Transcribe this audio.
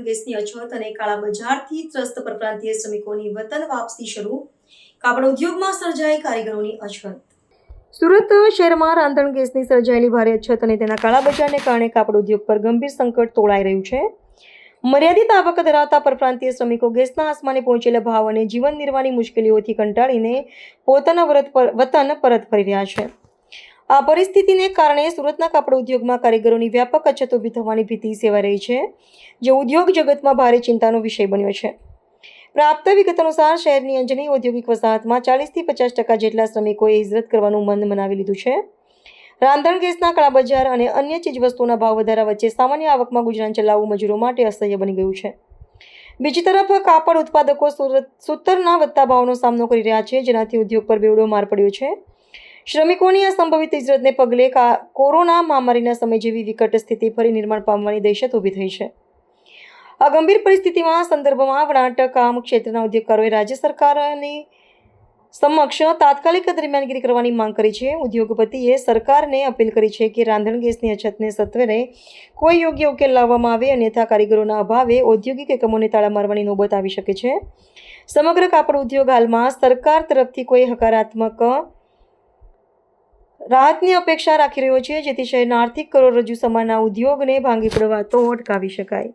રાંધણ ગેસની અછત અને કાળાબજારથી ત્રસ્ત પરપ્રાંતીય શ્રમિકોની વતન વાપસી શરૂ, કાપડ ઉદ્યોગમાં સર્જાઈ કારીગરોની અછત। સુરત શહેરમાં રાંધણ ગેસની સર્જાયેલી ભારે અછત અને તેના કાળાબજારને કારણે કાપડ ઉદ્યોગ પર ગંભીર સંકટ તોળાઈ રહ્યું છે। મર્યાદિત આવક ધરાવતા પરપ્રાંતીય શ્રમિકો ગેસના આસમાને પહોંચેલા ભાવ અને જીવન નિર્વાહની મુશ્કેલીઓથી કંટાળીને પોતાના વતન પરત ફરી રહ્યા છે। આ પરિસ્થિતિને કારણે સુરતના કાપડ ઉદ્યોગમાં કારીગરોની વ્યાપક અછત ઊભી થવાની ભીતિ સેવાઈ રહી છે, જે ઉદ્યોગ જગતમાં ભારે ચિંતાનો વિષય બન્યો છે। પ્રાપ્ત વિગત અનુસાર શહેરની અંજની ઔદ્યોગિક વસાહતમાં 40થી 50% જેટલા શ્રમિકોએ હિજરત કરવાનું મન મનાવી લીધું છે। રાંધણ ગેસના કાળાબજાર અને અન્ય ચીજવસ્તુઓના ભાવ વધારા વચ્ચે સામાન્ય આવકમાં ગુજરાન ચલાવવું મજૂરો માટે અસહ્ય બની ગયું છે। બીજી તરફ કાપડ ઉત્પાદકો સૂતરના વધતા ભાવનો સામનો કરી રહ્યા છે, જેનાથી ઉદ્યોગ પર બેવડો માર પડ્યો છે। શ્રમિકોની આ સંભવિત હિજરતને પગલે કોરોના મહામારીના સમય જેવી વિકટ સ્થિતિ ફરી નિર્માણ પામવાની દહેશત ઊભી થઈ છે। આ ગંભીર પરિસ્થિતિમાં સંદર્ભમાં વણાટ કામ ક્ષેત્રના ઉદ્યોગકારોએ રાજ્ય સરકારની સમક્ષ તાત્કાલિક દરમિયાનગીરી કરવાની માંગ કરી છે। ઉદ્યોગપતિએ સરકારને અપીલ કરી છે કે રાંધણ ગેસની અછતને સત્વરે કોઈ યોગ્ય ઉકેલ લાવવામાં આવે, અન્યથા કારીગરોના અભાવે ઔદ્યોગિક એકમોને તાળા મારવાની નોબત આવી શકે છે। સમગ્ર કાપડ ઉદ્યોગ હાલમાં સરકાર તરફથી કોઈ હકારાત્મક રાહતની અપેક્ષા રાખી રહ્યો છે, જેથી શહેરના આર્થિક કરોડરજ્જુ સમાના ઉદ્યોગને ભાંગી પડવાતો અટકાવી શકાય।